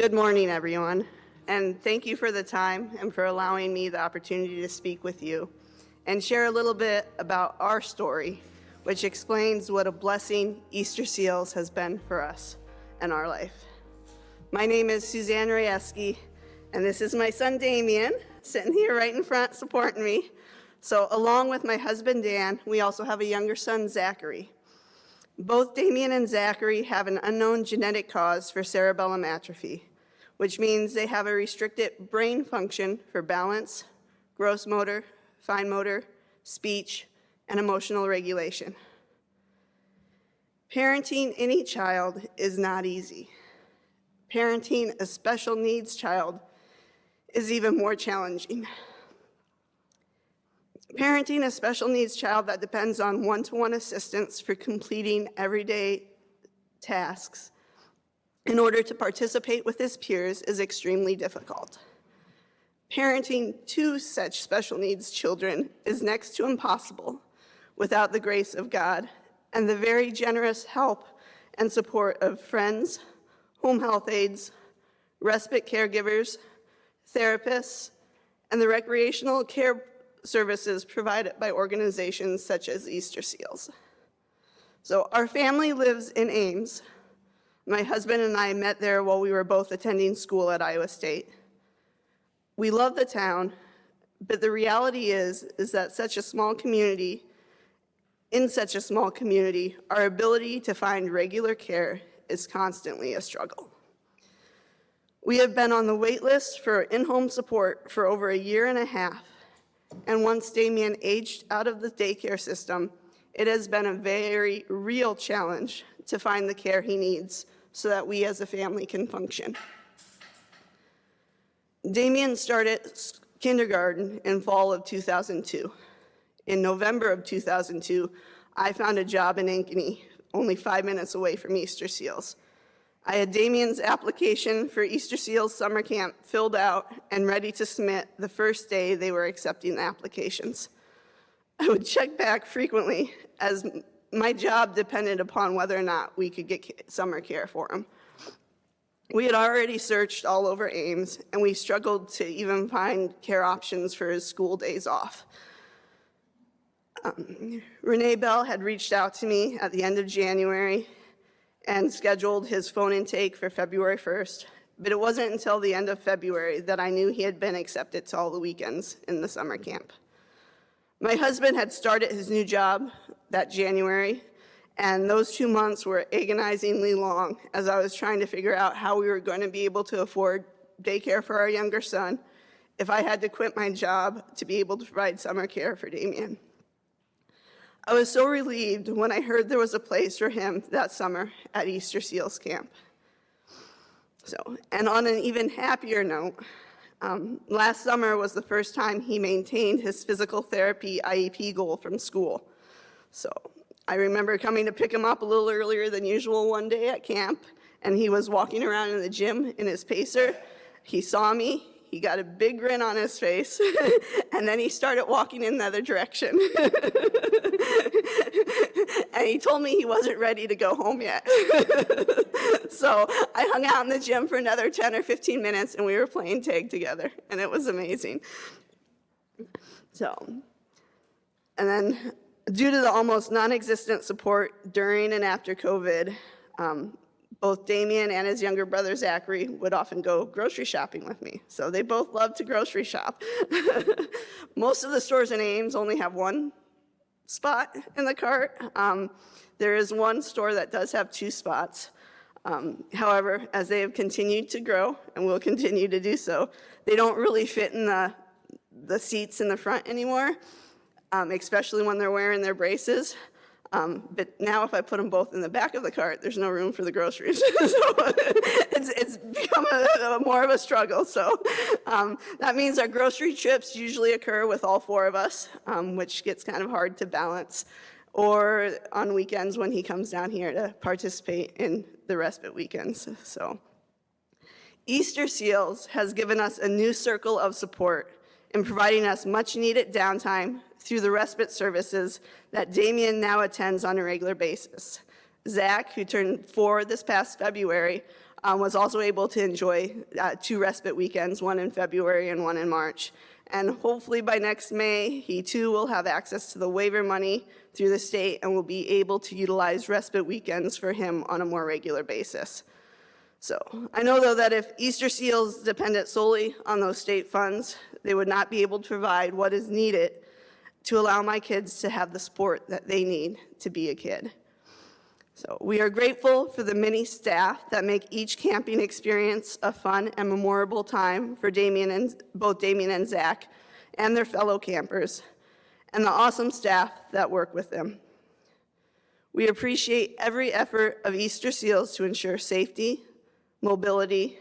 Good morning, everyone, and thank you for the time and for allowing me the opportunity to speak with you and share a little bit about our story, which explains what a blessing Easter Seals has been for us and our life. My name is Suzanne Rajewski, and this is my son Damien, sitting here right in front supporting me. So along with my husband Dan, we also have a younger son, Zachary. Both Damien and Zachary have an unknown genetic cause for cerebellum atrophy, which means they have a restricted brain function for balance, gross motor, fine motor, speech, and emotional regulation. Parenting any child is not easy. Parenting a special needs child is even more challenging. Parenting a special needs child that depends on one-to-one assistance for completing everyday tasks in order to participate with his peers is extremely difficult. Parenting two such special needs children is next to impossible without the grace of God and the very generous help and support of friends, home health aides, respite caregivers, therapists, and the recreational care services provided by organizations such as Easter Seals. So our family lives in Ames. My husband and I met there while we were both attending school at Iowa State. We love the town, but the reality is that in such a small community, our ability to find regular care is constantly a struggle. We have been on the wait list for in-home support for over a year and a half. And once Damien aged out of the daycare system, it has been a very real challenge to find the care he needs so that we as a family can function. Damien started kindergarten in fall of 2002. In November of 2002, I found a job in Ankeny, only 5 minutes away from Easter Seals. I had Damien's application for Easter Seals summer camp filled out and ready to submit the first day they were accepting the applications. I would check back frequently as my job depended upon whether or not we could get summer care for him. We had already searched all over Ames, and we struggled to even find care options for his school days off. Renee Bell had reached out to me at the end of January and scheduled his phone intake for February 1st, but it wasn't until the end of February that I knew he had been accepted to all the weekends in the summer camp. My husband had started his new job that January, and those 2 months were agonizingly long as I was trying to figure out how we were going to be able to afford daycare for our younger son if I had to quit my job to be able to provide summer care for Damien. I was so relieved when I heard there was a place for him that summer at Easter Seals Camp. And on an even happier note, last summer was the first time he maintained his physical therapy IEP goal from school. So I remember coming to pick him up a little earlier than usual one day at camp, and he was walking around in the gym in his pacer. He saw me. He got a big grin on his face, and then he started walking in the other direction. And he told me he wasn't ready to go home yet. So I hung out in the gym for another 10 or 15 minutes, and we were playing tag together, and it was amazing. And then due to the almost non-existent support during and after COVID, both Damien and his younger brother, Zachary, would often go grocery shopping with me. So they both loved to grocery shop. Most of the stores in Ames only have one spot in the cart. There is one store that does have 2 spots. However, as they have continued to grow and will continue to do so, they don't really fit in the seats in the front anymore, especially when they're wearing their braces. But now if I put them both in the back of the cart, there's no room for the groceries. So it's become more of a struggle. So that means our grocery trips usually occur with all 4 of us, which gets kind of hard to balance, or on weekends when he comes down here to participate in the respite weekends. So Easter Seals has given us a new circle of support in providing us much needed downtime through the respite services that Damien now attends on a regular basis. Zach, who turned 4 this past February, was also able to enjoy 2 respite weekends, one in February and one in March. And hopefully by next May, he too will have access to the waiver money through the state and will be able to utilize respite weekends for him on a more regular basis. So I know, though, that if Easter Seals depended solely on those state funds, they would not be able to provide what is needed to allow my kids to have the support that they need to be a kid. So we are grateful for the many staff that make each camping experience a fun and memorable time for both Damien and Zach and their fellow campers, and the awesome staff that work with them. We appreciate every effort of Easter Seals to ensure safety, mobility,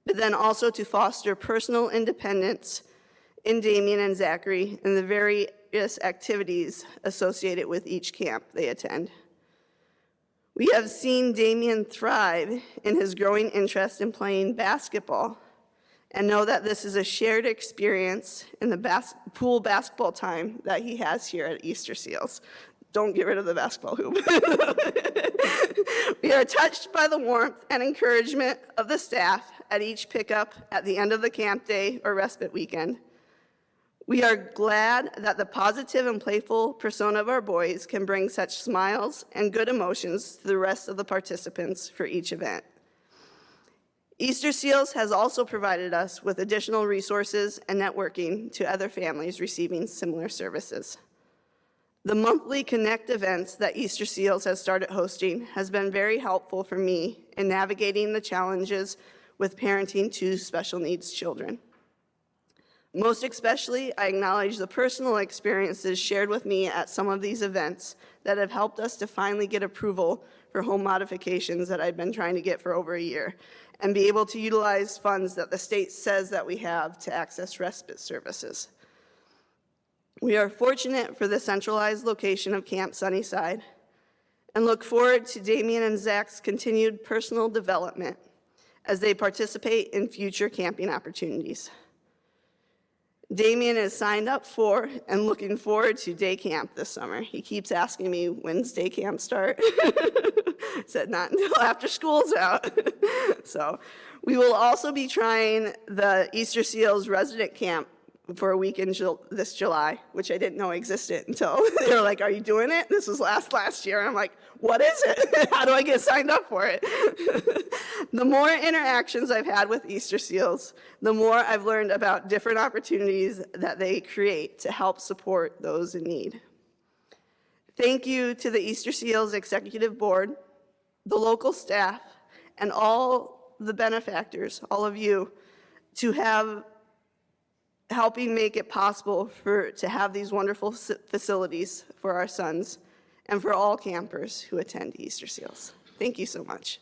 but then also to foster personal independence in Damien and Zachary and the various activities associated with each camp they attend. We have seen Damien thrive in his growing interest in playing basketball and know that this is a shared experience in the pool basketball time that he has here at Easter Seals. Don't get rid of the basketball hoop. We are touched by the warmth and encouragement of the staff at each pickup at the end of the camp day or respite weekend. We are glad that the positive and playful persona of our boys can bring such smiles and good emotions to the rest of the participants for each event. Easter Seals has also provided us with additional resources and networking to other families receiving similar services. The monthly Connect events that Easter Seals has started hosting has been very helpful for me in navigating the challenges with parenting 2 special needs children. Most especially, I acknowledge the personal experiences shared with me at some of these events that have helped us to finally get approval for home modifications that I've been trying to get for over a year, and be able to utilize funds that the state says that we have to access respite services. We are fortunate for the centralized location of Camp Sunnyside and look forward to Damien and Zach's continued personal development as they participate in future camping opportunities. Damien is signed up for and looking forward to day camp this summer. He keeps asking me, when's day camp start? I said, not until after school's out. So we will also be trying the Easter Seals resident camp for a week in this July, which I didn't know existed until they were like, are you doing it? This was last year. And I'm like, what is it? How do I get signed up for it? The more interactions I've had with Easter Seals, the more I've learned about different opportunities that they create to help support those in need. Thank you to the Easter Seals Executive Board, the local staff, and all the benefactors, all of you, to have helping make it possible to have these wonderful facilities for our sons and for all campers who attend Easter Seals. Thank you so much.